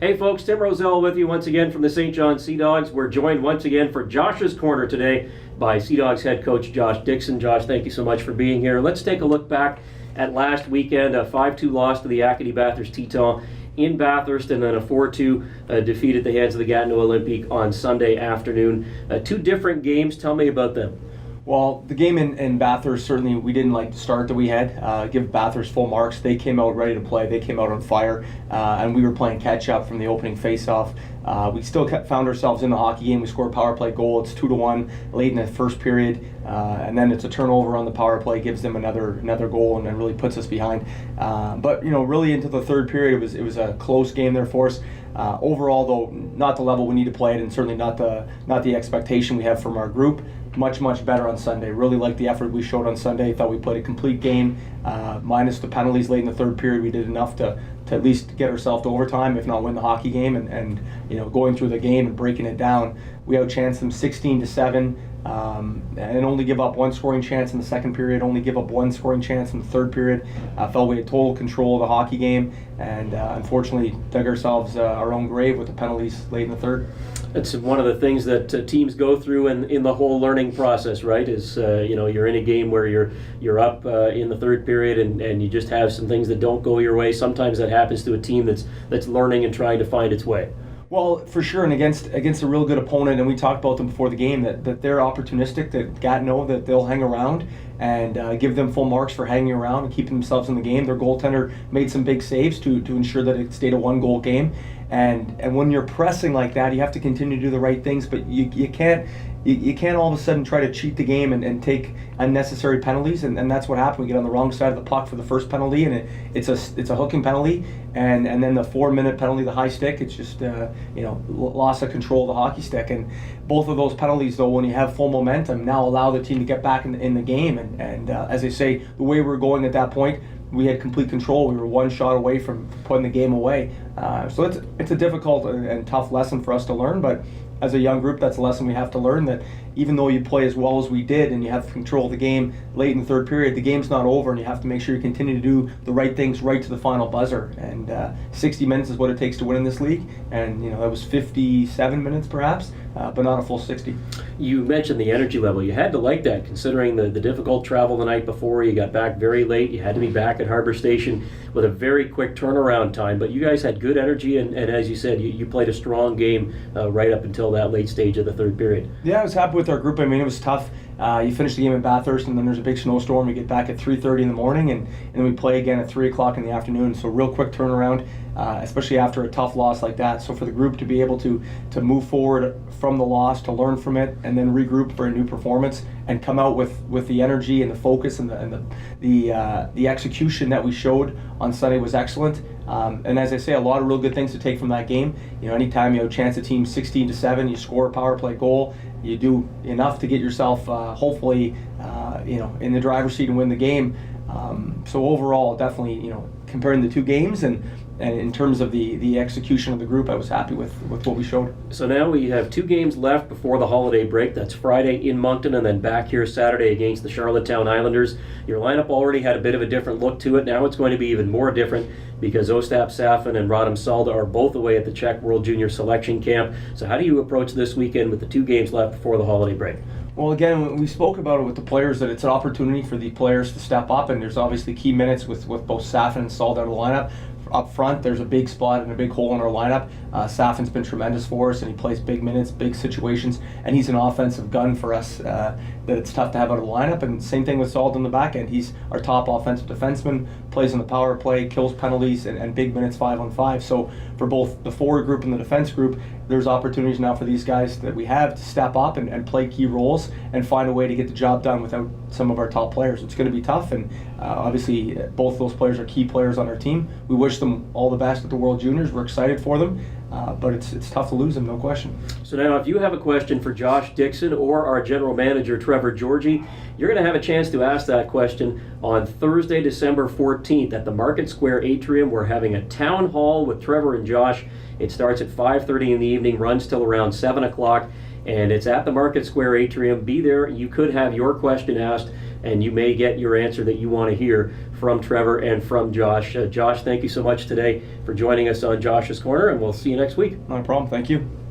Hey folks, Tim Roszell with you once again from the St. John Sea Dogs. We're joined once again for Josh's Corner today by Sea Dogs head coach Josh Dixon. Josh, thank you so much for being here. Let's take a look back at last weekend, a 5-2 loss to the Acadie Bathurst Teton in Bathurst, and then a 4-2 defeat at the hands of the Gatineau Olympique on Sunday afternoon. Two different games. Tell me about them. Well, the game in Bathurst, certainly we didn't like the start that we had. Give Bathurst full marks. They came out ready to play. They came out on fire, and we were playing catch-up from the opening face-off. We still found ourselves in the hockey game. We scored a power play goal. It's 2-1 late in the first period, and then it's a turnover on the power play, gives them another goal, and then really puts us behind. But really into the third period, it was a close game there for us. Overall, though, not the level we need to play at, and certainly not the expectation we have from our group. Much better on Sunday. Really liked the effort we showed on Sunday. Thought we played a complete game, minus the penalties late in the third period. We did enough to at least get ourselves to overtime, if not win the hockey game. And going through the game and breaking it down, we outchanced them 16-7, and only give up one scoring chance in the second period. Only give up one scoring chance in the third period. Felt we had total control of the hockey game, and unfortunately dug ourselves our own grave with the penalties late in the third. It's one of the things that teams go through in the whole learning process, right? Is you're in a game where you're up in the third period and you just have some things that don't go your way. Sometimes that happens to a team that's learning and trying to find its way. Well, for sure, and against a real good opponent, and we talked about them before the game, that they're opportunistic, that Gatineau, that they'll hang around, and give them full marks for hanging around and keeping themselves in the game. Their goaltender made some big saves to ensure that it stayed a one-goal game. And when you're pressing like that, you have to continue to do the right things, but you can't all of a sudden try to cheat the game and take unnecessary penalties, and that's what happened. We get on the wrong side of the puck for the first penalty, and it's a hooking penalty, and then the 4-minute penalty, the high stick, it's just loss of control of the hockey stick. And both of those penalties, though, when you have full momentum, now allow the team to get back in the game. And as I say, the way we were going at that point, we had complete control. We were one shot away from putting the game away. So it's a difficult and tough lesson for us to learn, but as a young group, that's a lesson we have to learn, that even though you play as well as we did and you have control of the game late in the third period, the game's not over, and you have to make sure you continue to do the right things right to the final buzzer. And 60 minutes is what it takes to win in this league, and that was 57 minutes perhaps, but not a full 60. You mentioned the energy level. You had to like that, considering the difficult travel the night before. You got back very late. You had to be back at Harbour Station with a very quick turnaround time. But you guys had good energy, and as you said, you played a strong game right up until that late stage of the third period. Yeah, I was happy with our group. I mean, it was tough. You finish the game in Bathurst, and then there's a big snowstorm. We get back at 3:30 in the morning, and then we play again at 3 o'clock in the afternoon. So real quick turnaround, especially after a tough loss like that. So for the group to be able to move forward from the loss, to learn from it, and then regroup for a new performance, and come out with the energy and the focus and the execution that we showed on Sunday was excellent. And as I say, a lot of real good things to take from that game. Anytime you have a chance a team 16-7, you score a power play goal, you do enough to get yourself hopefully in the driver's seat and win the game. So overall, definitely comparing the two games and in terms of the execution of the group, I was happy with what we showed. So now we have 2 games left before the holiday break. That's Friday in Moncton and then back here Saturday against the Charlottetown Islanders. Your lineup already had a bit of a different look to it. Now it's going to be even more different because Ostap Safin and Rodham Salda are both away at the Czech World Junior Selection Camp. So how do you approach this weekend with the 2 games left before the holiday break? Well, again, we spoke about it with the players, that it's an opportunity for the players to step up, and there's obviously key minutes with both Safin and Salda out of the lineup. Up front, there's a big spot and a big hole in our lineup. Safin's been tremendous for us, and he plays big minutes, big situations, and he's an offensive gun for us that it's tough to have out of the lineup. And same thing with Salda in the back end. He's our top offensive defenseman, plays in the power play, kills penalties, and big minutes 5-on-5. So for both the forward group and the defense group, there's opportunities now for these guys that we have to step up and play key roles and find a way to get the job done without some of our top players. It's going to be tough, and obviously both those players are key players on our team. We wish them all the best at the World Juniors. We're excited for them, but it's tough to lose them, no question. So now if you have a question for Josh Dixon or our general manager Trevor Georgie, you're going to have a chance to ask that question on Thursday, December 14th at the Market Square Atrium. We're having a town hall with Trevor and Josh. It starts at 5:30 in the evening, runs till around 7 o'clock. and it's at the Market Square Atrium. Be there. You could have your question asked, and you may get your answer that you want to hear from Trevor and from Josh. Josh, thank you so much today for joining us on Josh's Corner, and we'll see you next week. Not a problem. Thank you.